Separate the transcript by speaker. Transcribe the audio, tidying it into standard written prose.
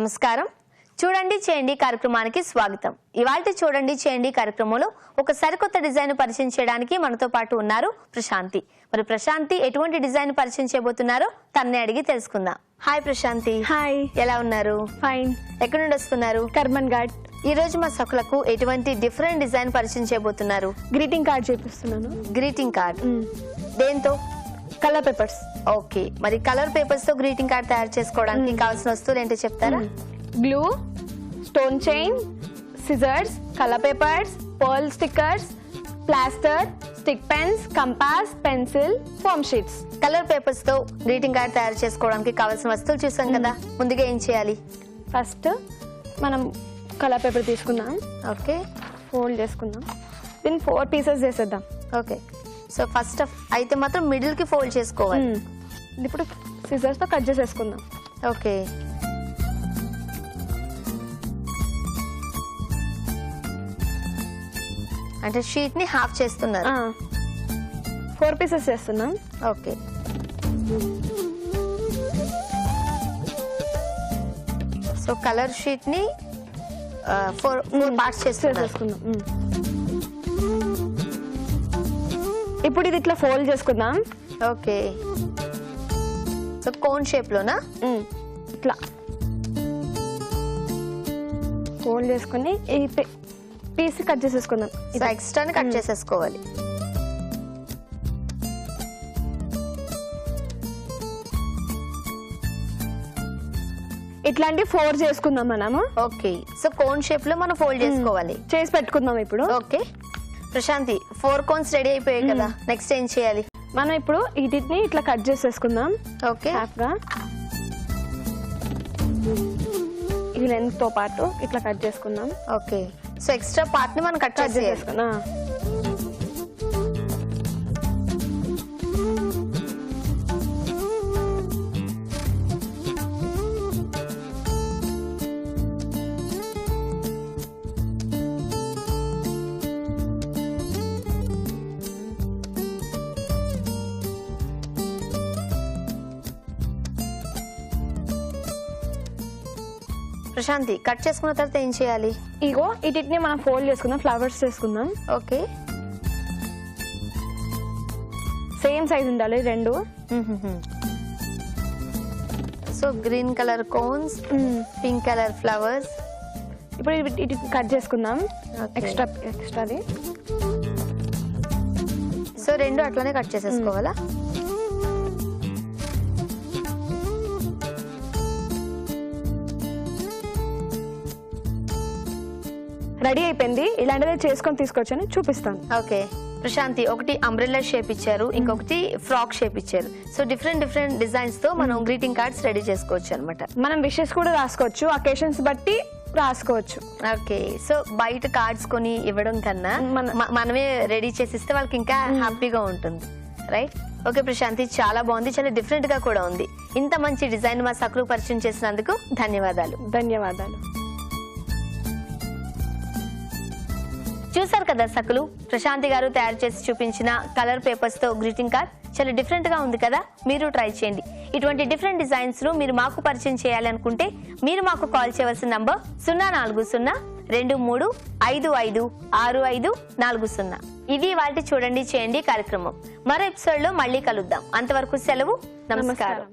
Speaker 1: నమస్కారం. చూడండి చేయండి కార్యక్రమానికి స్వాగతం. ఇవాల్టి చూడండి చేయండి కార్యక్రమంలో ఒక సరికొత్త డిజైన్ పరిచయం చేయడానికి మనతో పాటు ఉన్నారు ప్రశాంతి. మరి ప్రశాంతి ఎటువంటి డిజైన్ పరిచయం చేయబోతున్నారో తన్నే అడిగి తెలుసుకుందాం. హాయ్ ప్రశాంతి.
Speaker 2: హాయ్,
Speaker 1: ఎలా ఉన్నారు?
Speaker 2: ఫైన్.
Speaker 1: ఎక్కడి నుండి వస్తున్నారు?
Speaker 2: కర్మన్ ఘాట్.
Speaker 1: ఈ రోజు మా సకులకు ఎటువంటి డిఫరెంట్ డిజైన్ పరిచయం చేయబోతున్నారు?
Speaker 2: గ్రీటింగ్ కార్డ్ చేపిస్తున్నాను.
Speaker 1: గ్రీటింగ్ కార్డ్ దేంతో?
Speaker 2: Colour papers.
Speaker 1: ఓకే, మరి కలర్ పేపర్స్ తో గ్రీటింగ్ కార్డ్ తయారు చేసుకోవడానికి కావాల్సిన వస్తువులు ఏంటో చెప్తారా?
Speaker 2: Glue, stone chain, scissors, colour papers, pearl stickers, plaster, stick pens, compass, pencil, foam sheets.
Speaker 1: Colour papers తో గ్రీటింగ్ కార్డ్ తయారు చేసుకోవడానికి కావాల్సిన వస్తువులు చూసాం కదా. ముందుగా ఏం చేయాలి?
Speaker 2: ఫస్ట్ మనం కలర్ పేపర్ తీసుకుందాం.
Speaker 1: ఓకే,
Speaker 2: ఫోల్డ్ చేసుకుందాం. దీన్ని 4 పీసెస్ చేసేద్దాం.
Speaker 1: ఓకే, సో ఫస్ట్ అయితే మాత్రం మిడిల్ కి ఫోల్డ్ చేసుకోవాలి.
Speaker 2: ఇప్పుడు సిజర్స్ తో కట్ చేసేసుకుందాం.
Speaker 1: ఓకే, అంటే షీట్ ని హాఫ్ చేస్తున్నారు.
Speaker 2: 4 పీసెస్ చేస్తున్నాం.
Speaker 1: ఓకే, సో కలర్ షీట్ ని 4 పార్ట్స్
Speaker 2: చేసేసుకుందాం. ఇప్పుడు ఇది ఇట్లా ఫోల్డ్ చేసుకుందాం.
Speaker 1: ఓకే, సో కోన్ షేప్ లోనా?
Speaker 2: ఇట్లా ఫోల్డ్ చేసుకుని ఈ పీస్ కట్ చేసేసుకుందాం.
Speaker 1: సో ఎక్స్ట్రాని కట్ చేసేసుకోవాలి.
Speaker 2: ఇట్లాంటి 4 చేసుకుందాం మనము.
Speaker 1: ఓకే, సో కోన్ షేప్ లో మనం ఫోల్డ్ చేసుకోవాలి.
Speaker 2: చేసి పెట్టుకుందాం ఇప్పుడు.
Speaker 1: ఓకే ప్రశాంతి, 4 కోన్స్ రెడీ అయిపోయాయి కదా, నెక్స్ట్ ఏం చేయాలి?
Speaker 2: మనం ఇప్పుడు వీటిని ఇట్లా కట్ చేసేసుకుందాం.
Speaker 1: ఓకే,
Speaker 2: హాఫ్ గా ఈ లెంత్ తో పాటు ఇట్లా కట్ చేసుకుందాం.
Speaker 1: ఓకే, సో ఎక్స్ట్రా పార్ట్ ని మనం కట్ చేసేసుకుందాం. ప్రశాంతి, కట్ చేసుకున్న తర్వాత ఏం చేయాలి?
Speaker 2: ఇగో వీటిని మనం ఫోల్డ్ చేసుకుందాం, ఫ్లవర్స్ చేసుకుందాం.
Speaker 1: ఓకే,
Speaker 2: సేమ్ సైజ్ ఉండాలి రెండు.
Speaker 1: So green colour cones, pink colour flowers.
Speaker 2: ఇప్పుడు వీటిని కట్ చేసుకుందాం. ఎక్స్ట్రాది.
Speaker 1: సో రెండు అట్లానే కట్ చేసేసుకోవాలా?
Speaker 2: రెడీ అయిపోయింది. ఇలాంటిదే చేసుకొని తీసుకొచ్చాను, చూపిస్తాను.
Speaker 1: ఓకే ప్రశాంతి, ఒకటి అంబ్రెల్లా షేప్ ఇచ్చారు, ఇంకొకటి ఫ్రాక్ షేప్ ఇచ్చారు. సో డిఫరెంట్ డిజైన్స్ తో మనం గ్రీటింగ్ కార్డ్స్ రెడీ చేసుకోవచ్చు అనమాట.
Speaker 2: మనం విషెస్ కూడా రాసుకోవచ్చు, అకేషన్స్ బట్టి రాసుకోవచ్చు.
Speaker 1: ఓకే, సో బయట కార్డ్స్ కొని ఇవ్వడం కన్నా మనమే రెడీ చేసిస్తే వాళ్ళకి ఇంకా హ్యాపీగా ఉంటుంది, రైట్? ఓకే ప్రశాంతి, చాలా బాగుంది, చాలా డిఫరెంట్ గా కూడా ఉంది. ఇంత మంచి డిజైన్ మా సకులు పరిచయం చేసినందుకు ధన్యవాదాలు.
Speaker 2: ధన్యవాదాలు.
Speaker 1: చూసారు కదా సకులు, ప్రశాంతి గారు తయారు చేసి చూపించిన కలర్ పేపర్స్ తో గ్రీటింగ్ కార్డ్ చాలా డిఫరెంట్ గా ఉంది కదా. మీరు ట్రై చేయండి. ఇటువంటి డిఫరెంట్ డిజైన్స్ ను మీరు మాకు పరిచయం చేయాలనుకుంటే మీరు మాకు కాల్ చేయవలసిన నంబర్ 040-23555540. ఇది వాటి చూడండి చేయండి కార్యక్రమం. మరో ఎపిసోడ్ లో మళ్ళీ కలుద్దాం. అంతవరకు సెలవు. నమస్కారం.